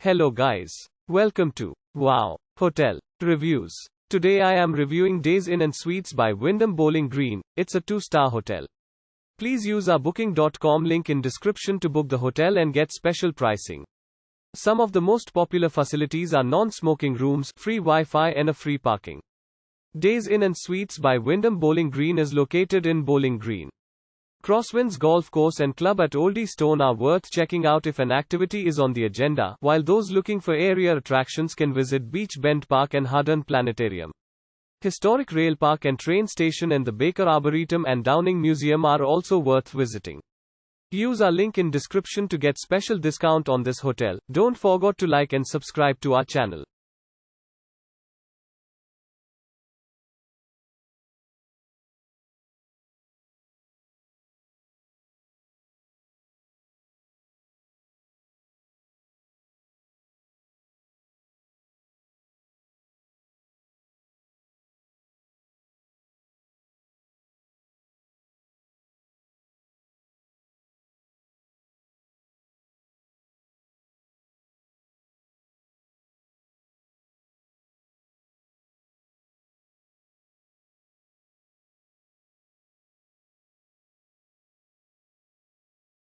Hello guys. Welcome to Wow Hotel Reviews. Today I am reviewing Days Inn and Suites by Wyndham Bowling Green. It's a 2-star hotel. Please use our booking.com link in description to book the hotel and get special pricing. Some of the most popular facilities are non-smoking rooms, free Wi-Fi and a free parking. Days Inn and Suites by Wyndham Bowling Green is located in Bowling Green. CrossWinds golf course and club at Olde Stone are worth checking out if an activity is on the agenda, while those looking for area attractions can visit Beech Park and Hardin Planetarium. Historic Railpark and train station and the Baker Arboretum and Downing Museum are also worth visiting. Use our link in description to get special discount on this hotel. Don't forget to like and subscribe to our channel.